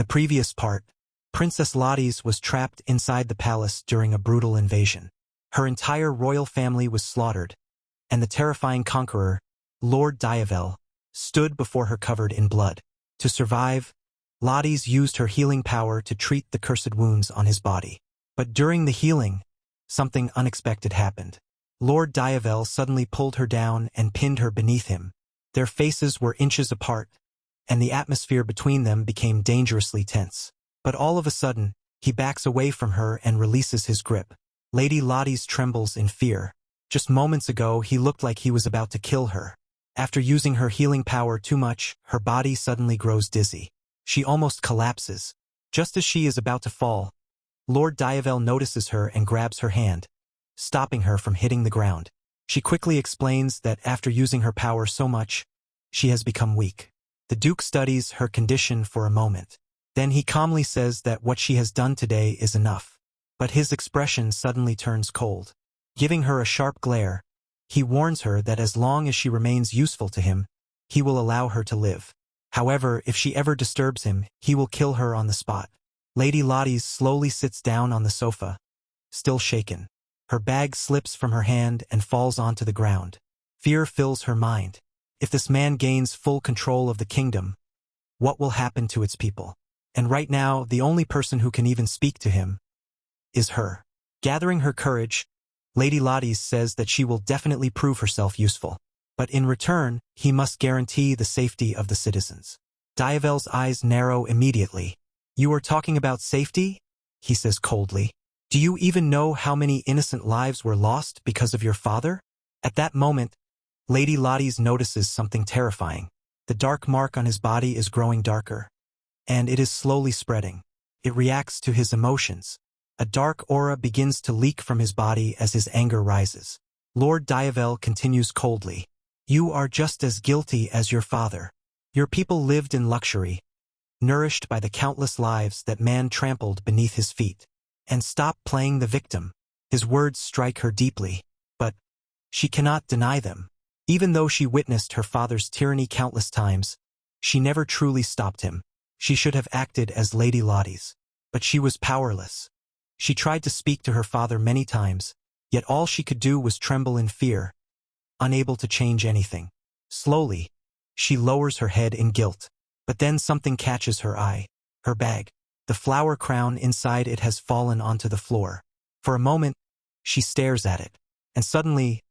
the previous part, Princess Lotties was trapped inside the palace during a brutal invasion. Her entire royal family was slaughtered, and the terrifying conqueror, Lord Diavel, stood before her covered in blood. To survive, Lotties used her healing power to treat the cursed wounds on his body. But during the healing, something unexpected happened. Lord Diavel suddenly pulled her down and pinned her beneath him. Their faces were inches apart, and the atmosphere between them became dangerously tense. But all of a sudden, he backs away from her and releases his grip. Lady Lotties trembles in fear. Just moments ago, he looked like he was about to kill her. After using her healing power too much, her body suddenly grows dizzy. She almost collapses. Just as she is about to fall, Lord Diavel notices her and grabs her hand, stopping her from hitting the ground. She quickly explains that after using her power so much, she has become weak. The Duke studies her condition for a moment. Then he calmly says that what she has done today is enough. But his expression suddenly turns cold. Giving her a sharp glare, he warns her that as long as she remains useful to him, he will allow her to live. However, if she ever disturbs him, he will kill her on the spot. Lady Lotties slowly sits down on the sofa, still shaken. Her bag slips from her hand and falls onto the ground. Fear fills her mind. If this man gains full control of the kingdom, what will happen to its people? And right now, the only person who can even speak to him is her. Gathering her courage, Lady Lotties says that she will definitely prove herself useful. But in return, he must guarantee the safety of the citizens. Diavel's eyes narrow immediately. "You are talking about safety?" he says coldly. "Do you even know how many innocent lives were lost because of your father?" At that moment, Lady Lotties notices something terrifying. The dark mark on his body is growing darker, and it is slowly spreading. It reacts to his emotions. A dark aura begins to leak from his body as his anger rises. Lord Diavel continues coldly. "You are just as guilty as your father. Your people lived in luxury, nourished by the countless lives that man trampled beneath his feet. And stop playing the victim." His words strike her deeply, but she cannot deny them. Even though she witnessed her father's tyranny countless times, she never truly stopped him. She should have acted as Lady Lotties, but she was powerless. She tried to speak to her father many times, yet all she could do was tremble in fear, unable to change anything. Slowly, she lowers her head in guilt, but then something catches her eye. Her bag. The flower crown inside it has fallen onto the floor. For a moment, she stares at it, and suddenly,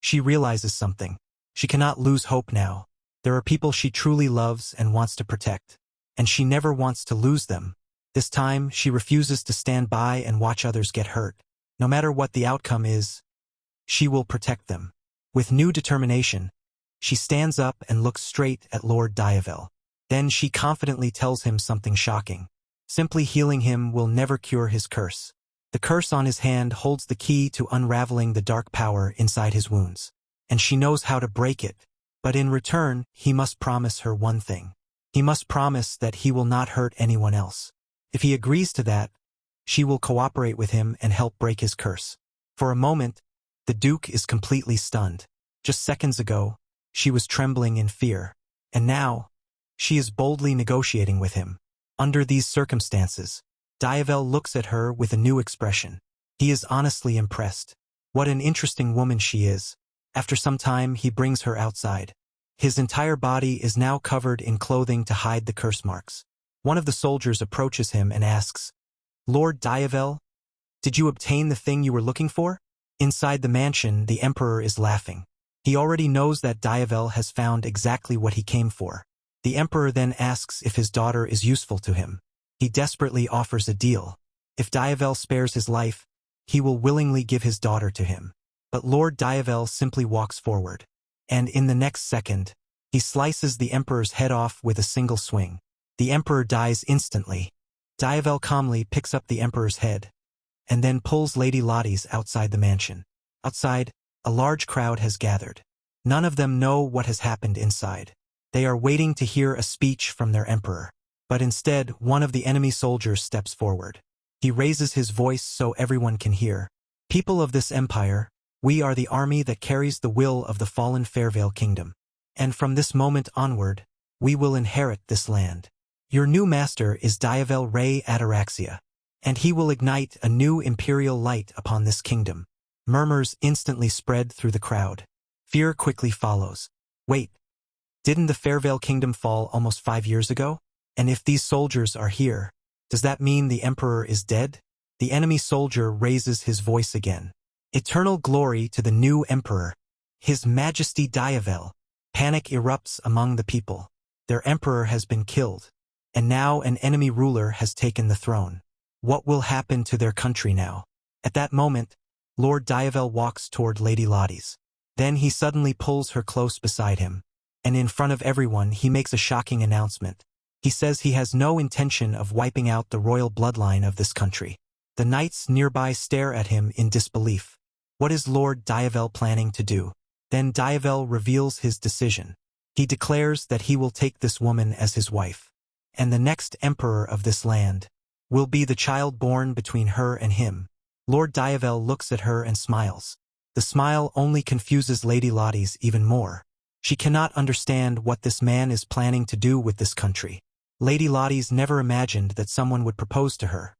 she realizes something. She cannot lose hope now. There are people she truly loves and wants to protect, and she never wants to lose them. This time, she refuses to stand by and watch others get hurt. No matter what the outcome is, she will protect them. With new determination, she stands up and looks straight at Lord Diavel. Then she confidently tells him something shocking. Simply healing him will never cure his curse. The curse on his hand holds the key to unraveling the dark power inside his wounds. And she knows how to break it. But in return, he must promise her one thing. He must promise that he will not hurt anyone else. If he agrees to that, she will cooperate with him and help break his curse. For a moment, the Duke is completely stunned. Just seconds ago, she was trembling in fear. And now, she is boldly negotiating with him. Under these circumstances, Diavel looks at her with a new expression. He is honestly impressed. What an interesting woman she is. After some time, he brings her outside. His entire body is now covered in clothing to hide the curse marks. One of the soldiers approaches him and asks, "Lord Diavel, did you obtain the thing you were looking for?" Inside the mansion, the Emperor is laughing. He already knows that Diavel has found exactly what he came for. The Emperor then asks if his daughter is useful to him. He desperately offers a deal. If Diavel spares his life, he will willingly give his daughter to him. But Lord Diavel simply walks forward. And in the next second, he slices the Emperor's head off with a single swing. The Emperor dies instantly. Diavel calmly picks up the Emperor's head, and then pulls Lady Lotties outside the mansion. Outside, a large crowd has gathered. None of them know what has happened inside. They are waiting to hear a speech from their emperor. But instead, one of the enemy soldiers steps forward. He raises his voice so everyone can hear. "People of this empire, we are the army that carries the will of the fallen Fairvale Kingdom. And from this moment onward, we will inherit this land. Your new master is Diavel Rey Ataraxia, and he will ignite a new imperial light upon this kingdom. Murmurs instantly spread through the crowd. Fear quickly follows. Wait, didn't the Fairvale Kingdom fall almost 5 years ago? And if these soldiers are here, does that mean the Emperor is dead? The enemy soldier raises his voice again. Eternal glory to the new Emperor, His Majesty Diavel. Panic erupts among the people. Their Emperor has been killed, and now an enemy ruler has taken the throne. What will happen to their country now? At that moment, Lord Diavel walks toward Lady Lottie's. Then he suddenly pulls her close beside him, and in front of everyone he makes a shocking announcement. He says he has no intention of wiping out the royal bloodline of this country. The knights nearby stare at him in disbelief. What is Lord Diavel planning to do? Then Diavel reveals his decision. He declares that he will take this woman as his wife, and the next emperor of this land will be the child born between her and him. Lord Diavel looks at her and smiles. The smile only confuses Lady Lottie's even more. She cannot understand what this man is planning to do with this country. Lady Lottie's never imagined that someone would propose to her,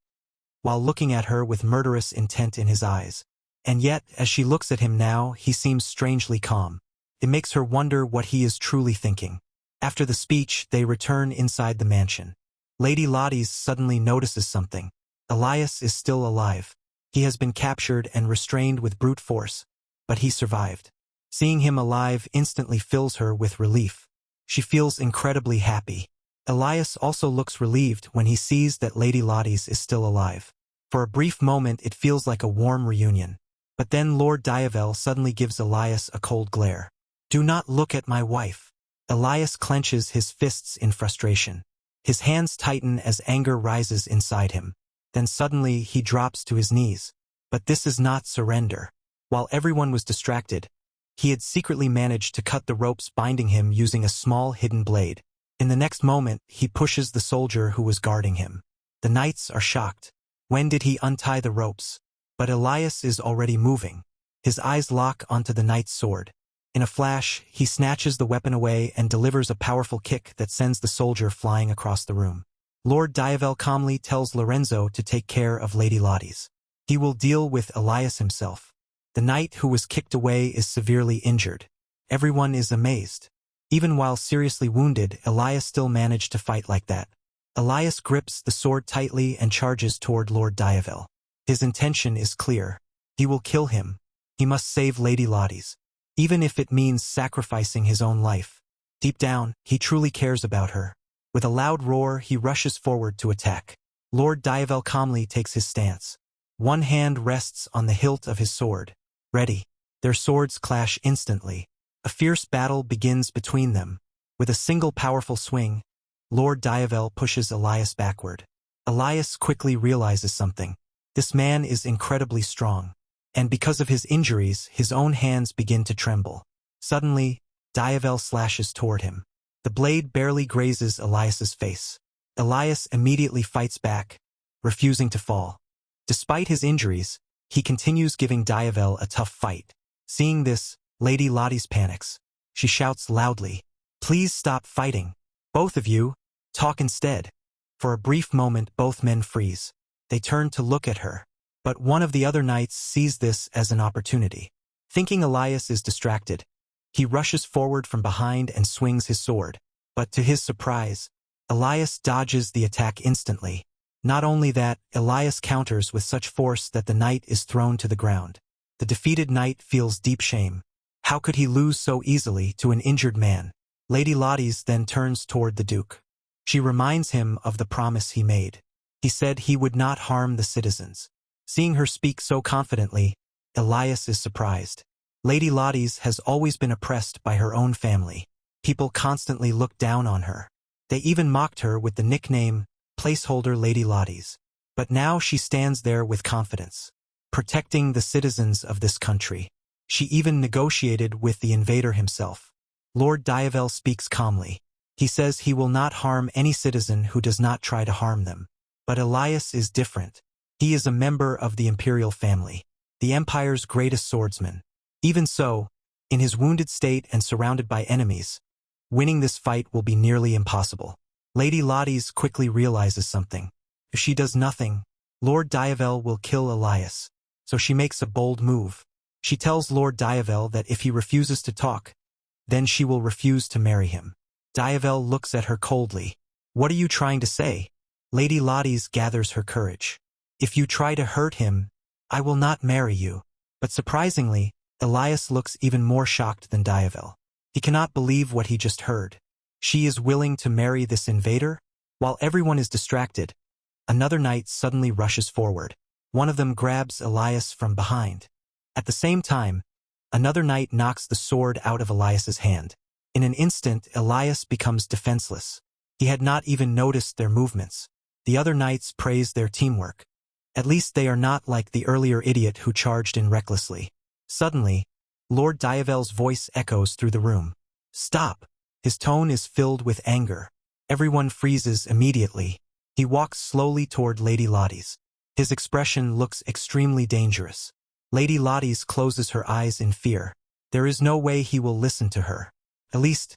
while looking at her with murderous intent in his eyes. And yet, as she looks at him now, he seems strangely calm. It makes her wonder what he is truly thinking. After the speech, they return inside the mansion. Lady Lottie's suddenly notices something. Elias is still alive. He has been captured and restrained with brute force, but he survived. Seeing him alive instantly fills her with relief. She feels incredibly happy. Elias also looks relieved when he sees that Lady Lottie's is still alive. For a brief moment it feels like a warm reunion. But then Lord Diavel suddenly gives Elias a cold glare. Do not look at my wife. Elias clenches his fists in frustration. His hands tighten as anger rises inside him. Then suddenly he drops to his knees. But this is not surrender. While everyone was distracted, he had secretly managed to cut the ropes binding him using a small hidden blade. In the next moment, he pushes the soldier who was guarding him. The knights are shocked. When did he untie the ropes? But Elias is already moving. His eyes lock onto the knight's sword. In a flash, he snatches the weapon away and delivers a powerful kick that sends the soldier flying across the room. Lord Diavel calmly tells Lorenzo to take care of Lady Lottie's. He will deal with Elias himself. The knight who was kicked away is severely injured. Everyone is amazed. Even while seriously wounded, Elias still managed to fight like that. Elias grips the sword tightly and charges toward Lord Diavel. His intention is clear. He will kill him. He must save Lady Lottie's, even if it means sacrificing his own life. Deep down, he truly cares about her. With a loud roar, he rushes forward to attack. Lord Diavel calmly takes his stance. One hand rests on the hilt of his sword. Ready. Their swords clash instantly. A fierce battle begins between them. With a single powerful swing, Lord Diavel pushes Elias backward. Elias quickly realizes something. This man is incredibly strong, and because of his injuries, his own hands begin to tremble. Suddenly, Diavel slashes toward him. The blade barely grazes Elias's face. Elias immediately fights back, refusing to fall. Despite his injuries, he continues giving Diavel a tough fight. Seeing this, Lady Lottie's panics. She shouts loudly, "Please stop fighting. Both of you, talk instead." For a brief moment both men freeze. They turn to look at her. But one of the other knights sees this as an opportunity. Thinking Elias is distracted, he rushes forward from behind and swings his sword. But to his surprise, Elias dodges the attack instantly. Not only that, Elias counters with such force that the knight is thrown to the ground. The defeated knight feels deep shame. How could he lose so easily to an injured man? Lady Lottie's then turns toward the Duke. She reminds him of the promise he made. He said he would not harm the citizens. Seeing her speak so confidently, Elias is surprised. Lady Lottie's has always been oppressed by her own family. People constantly looked down on her. They even mocked her with the nickname, placeholder Lady Lottie's. But now she stands there with confidence, protecting the citizens of this country. She even negotiated with the invader himself. Lord Diavel speaks calmly. He says he will not harm any citizen who does not try to harm them. But Elias is different. He is a member of the imperial family, the empire's greatest swordsman. Even so, in his wounded state and surrounded by enemies, winning this fight will be nearly impossible. Lady Lotties quickly realizes something. If she does nothing, Lord Diavel will kill Elias. So she makes a bold move. She tells Lord Diavel that if he refuses to talk, then she will refuse to marry him. Diavel looks at her coldly. What are you trying to say? Lady Lotties gathers her courage. If you try to hurt him, I will not marry you. But surprisingly, Elias looks even more shocked than Diavel. He cannot believe what he just heard. She is willing to marry this invader? While everyone is distracted, another knight suddenly rushes forward. One of them grabs Elias from behind. At the same time, another knight knocks the sword out of Elias's hand. In an instant, Elias becomes defenseless. He had not even noticed their movements. The other knights praise their teamwork. At least they are not like the earlier idiot who charged in recklessly. Suddenly, Lord Diavel's voice echoes through the room. Stop! His tone is filled with anger. Everyone freezes immediately. He walks slowly toward Lady Lotties. His expression looks extremely dangerous. Lady Lotties closes her eyes in fear. There is no way he will listen to her. At least,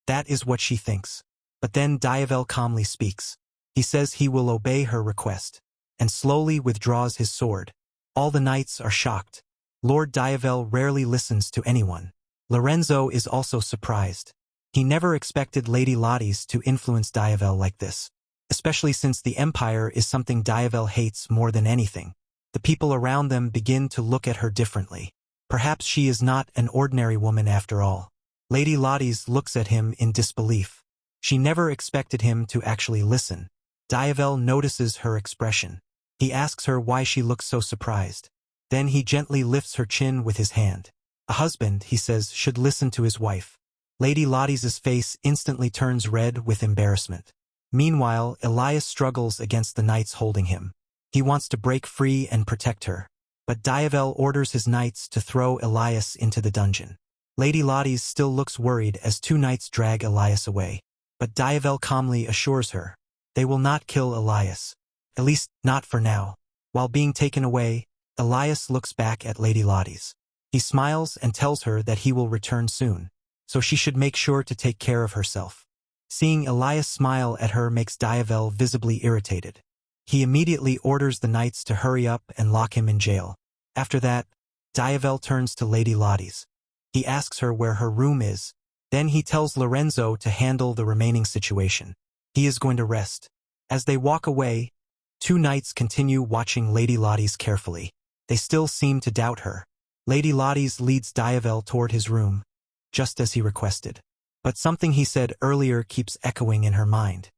that is what she thinks. But then Diavel calmly speaks. He says he will obey her request, and slowly withdraws his sword. All the knights are shocked. Lord Diavel rarely listens to anyone. Lorenzo is also surprised. He never expected Lady Lotties to influence Diavel like this, especially since the Empire is something Diavel hates more than anything. The people around them begin to look at her differently. Perhaps she is not an ordinary woman after all. Lady Lotties looks at him in disbelief. She never expected him to actually listen. Diavel notices her expression. He asks her why she looks so surprised. Then he gently lifts her chin with his hand. A husband, he says, should listen to his wife. Lady Lotties' face instantly turns red with embarrassment. Meanwhile, Elias struggles against the knights holding him. He wants to break free and protect her. But Diavel orders his knights to throw Elias into the dungeon. Lady Lotties still looks worried as two knights drag Elias away. But Diavel calmly assures her. They will not kill Elias. At least, not for now. While being taken away, Elias looks back at Lady Lotties. He smiles and tells her that he will return soon, so she should make sure to take care of herself. Seeing Elias smile at her makes Diavel visibly irritated. He immediately orders the knights to hurry up and lock him in jail. After that, Diavel turns to Lady Lotties. He asks her where her room is. Then he tells Lorenzo to handle the remaining situation. He is going to rest. As they walk away, two knights continue watching Lady Lotties carefully. They still seem to doubt her. Lady Lotties leads Diavel toward his room, just as he requested. But something he said earlier keeps echoing in her mind.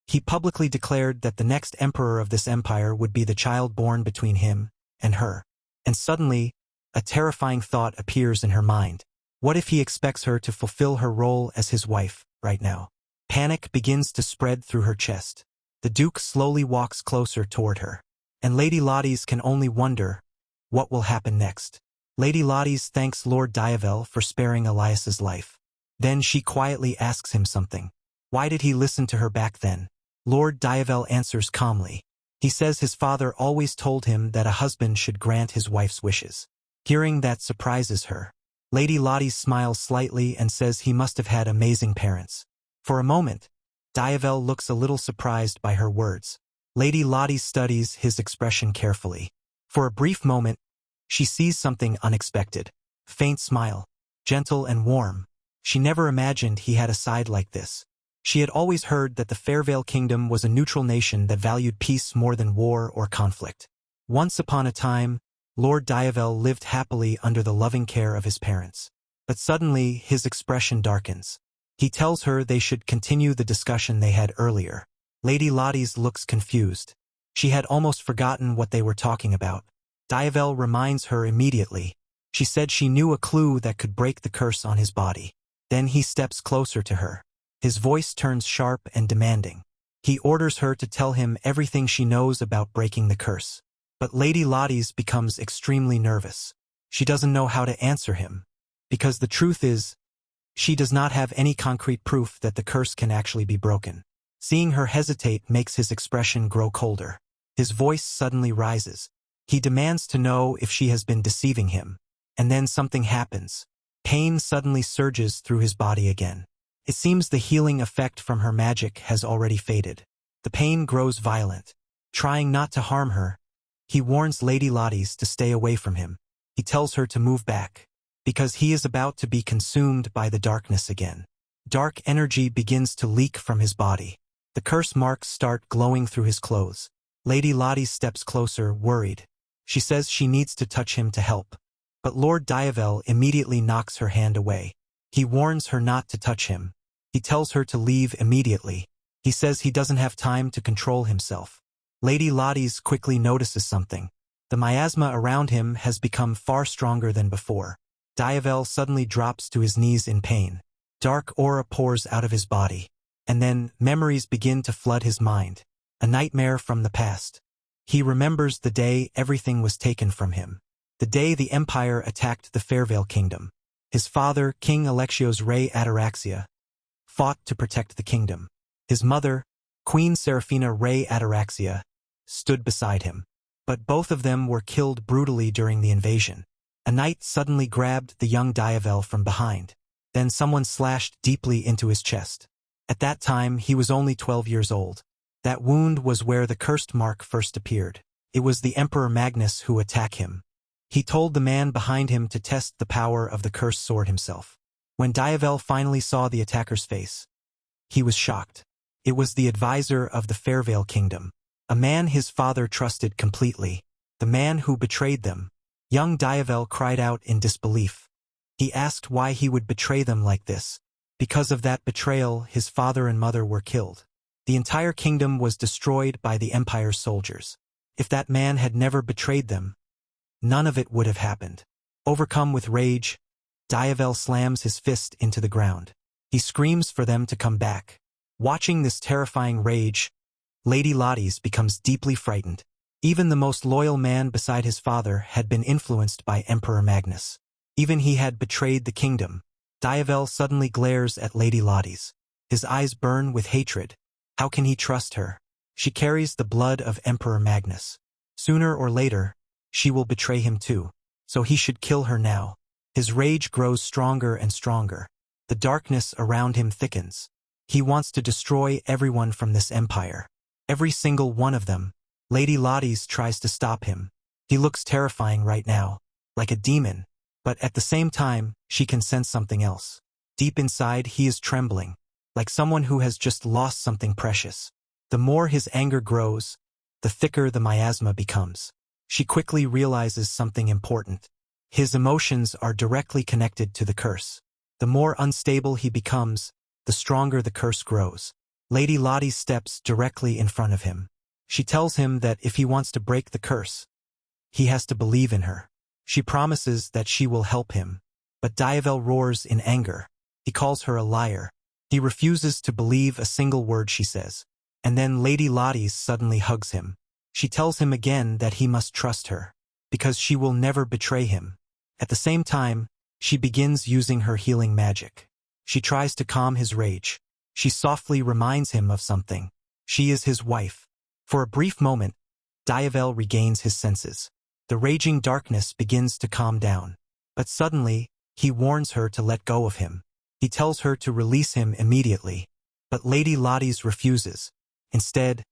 He publicly declared that the next emperor of this empire would be the child born between him and her. And suddenly, a terrifying thought appears in her mind. What if he expects her to fulfill her role as his wife right now? Panic begins to spread through her chest. The Duke slowly walks closer toward her. And Lady Lotties can only wonder what will happen next. Lady Lotties thanks Lord Diavel for sparing Elias's life. Then she quietly asks him something. Why did he listen to her back then? Lord Diavel answers calmly. He says his father always told him that a husband should grant his wife's wishes. Hearing that surprises her. Lady Lotties smiles slightly and says he must have had amazing parents. For a moment, Diavel looks a little surprised by her words. Lady Lotties studies his expression carefully. For a brief moment, she sees something unexpected. Faint smile. Gentle and warm. She never imagined he had a side like this. She had always heard that the Fairvale Kingdom was a neutral nation that valued peace more than war or conflict. Once upon a time, Lord Diavel lived happily under the loving care of his parents. But suddenly, his expression darkens. He tells her they should continue the discussion they had earlier. Lady Lotties looks confused. She had almost forgotten what they were talking about. Diavel reminds her immediately. She said she knew a clue that could break the curse on his body. Then he steps closer to her. His voice turns sharp and demanding. He orders her to tell him everything she knows about breaking the curse. But Lady Lotties becomes extremely nervous. She doesn't know how to answer him. Because the truth is, she does not have any concrete proof that the curse can actually be broken. Seeing her hesitate makes his expression grow colder. His voice suddenly rises. He demands to know if she has been deceiving him. And then something happens. Pain suddenly surges through his body again. It seems the healing effect from her magic has already faded. The pain grows violent. Trying not to harm her, he warns Lady Lotties to stay away from him. He tells her to move back, because he is about to be consumed by the darkness again. Dark energy begins to leak from his body. The curse marks start glowing through his clothes. Lady Lottie steps closer, worried. She says she needs to touch him to help. But Lord Diavel immediately knocks her hand away. He warns her not to touch him. He tells her to leave immediately. He says he doesn't have time to control himself. Lady Lotties quickly notices something. The miasma around him has become far stronger than before. Diavel suddenly drops to his knees in pain. Dark aura pours out of his body. And then, memories begin to flood his mind. A nightmare from the past. He remembers the day everything was taken from him. The day the Empire attacked the Fairvale Kingdom. His father, King Alexios Rey Ataraxia, fought to protect the kingdom. His mother, Queen Serafina Rey Ataraxia, stood beside him. But both of them were killed brutally during the invasion. A knight suddenly grabbed the young Diavel from behind. Then someone slashed deeply into his chest. At that time, he was only 12 years old. That wound was where the cursed mark first appeared. It was the Emperor Magnus who attacked him. He told the man behind him to test the power of the cursed sword himself. When Diavel finally saw the attacker's face, he was shocked. It was the advisor of the Fairvale Kingdom, a man his father trusted completely, the man who betrayed them. Young Diavel cried out in disbelief. He asked why he would betray them like this. Because of that betrayal, his father and mother were killed. The entire kingdom was destroyed by the Empire's soldiers. If that man had never betrayed them, none of it would have happened. Overcome with rage, Diavel slams his fist into the ground. He screams for them to come back. Watching this terrifying rage, Lady Lotties becomes deeply frightened. Even the most loyal man beside his father had been influenced by Emperor Magnus. Even he had betrayed the kingdom. Diavel suddenly glares at Lady Lotties. His eyes burn with hatred. How can he trust her? She carries the blood of Emperor Magnus. Sooner or later, she will betray him too. So he should kill her now. His rage grows stronger and stronger. The darkness around him thickens. He wants to destroy everyone from this empire. Every single one of them. Lady Lotties tries to stop him. He looks terrifying right now, like a demon. But at the same time, she can sense something else. Deep inside, he is trembling, like someone who has just lost something precious. The more his anger grows, the thicker the miasma becomes. She quickly realizes something important. His emotions are directly connected to the curse. The more unstable he becomes, the stronger the curse grows. Lady Lottie steps directly in front of him. She tells him that if he wants to break the curse, he has to believe in her. She promises that she will help him. But Diavel roars in anger. He calls her a liar. He refuses to believe a single word she says. And then Lady Lotties suddenly hugs him. She tells him again that he must trust her, because she will never betray him. At the same time, she begins using her healing magic. She tries to calm his rage. She softly reminds him of something. She is his wife. For a brief moment, Diavel regains his senses. The raging darkness begins to calm down. But suddenly, he warns her to let go of him. He tells her to release him immediately. But Lady Lotties refuses. Instead,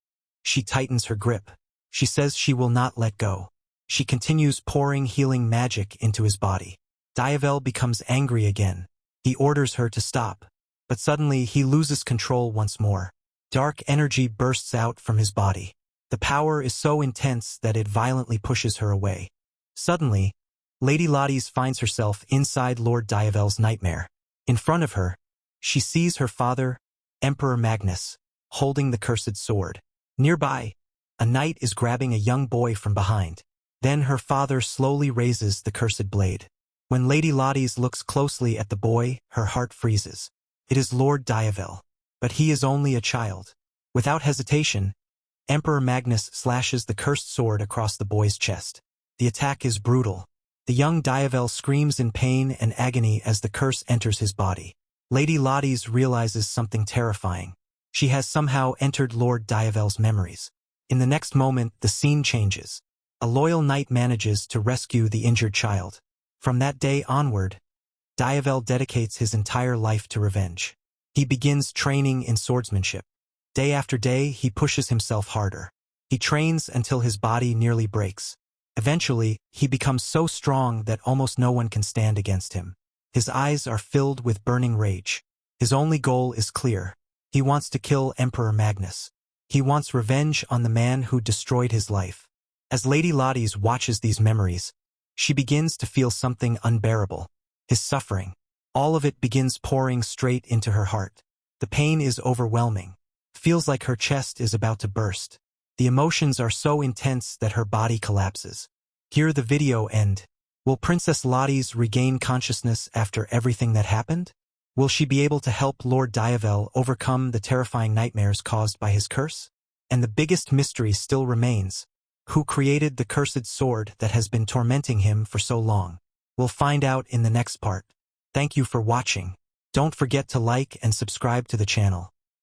she tightens her grip. She says she will not let go. She continues pouring healing magic into his body. Diavel becomes angry again. He orders her to stop. But suddenly, he loses control once more. Dark energy bursts out from his body. The power is so intense that it violently pushes her away. Suddenly, Lady Lotties finds herself inside Lord Diavel's nightmare. In front of her, she sees her father, Emperor Magnus, holding the cursed sword. Nearby, a knight is grabbing a young boy from behind. Then her father slowly raises the cursed blade. When Lady Lotties looks closely at the boy, her heart freezes. It is Lord Diavel. But he is only a child. Without hesitation, Emperor Magnus slashes the cursed sword across the boy's chest. The attack is brutal. The young Diavel screams in pain and agony as the curse enters his body. Lady Lotties realizes something terrifying. She has somehow entered Lord Diavel's memories. In the next moment, the scene changes. A loyal knight manages to rescue the injured child. From that day onward, Diavel dedicates his entire life to revenge. He begins training in swordsmanship. Day after day, he pushes himself harder. He trains until his body nearly breaks. Eventually, he becomes so strong that almost no one can stand against him. His eyes are filled with burning rage. His only goal is clear. He wants to kill Emperor Magnus. He wants revenge on the man who destroyed his life. As Lady Lotties watches these memories, she begins to feel something unbearable. His suffering. All of it begins pouring straight into her heart. The pain is overwhelming. Feels like her chest is about to burst. The emotions are so intense that her body collapses. Here the video end. Will Princess Lotties regain consciousness after everything that happened? Will she be able to help Lord Diavel overcome the terrifying nightmares caused by his curse? And the biggest mystery still remains. Who created the cursed sword that has been tormenting him for so long? We'll find out in the next part. Thank you for watching. Don't forget to like and subscribe to the channel.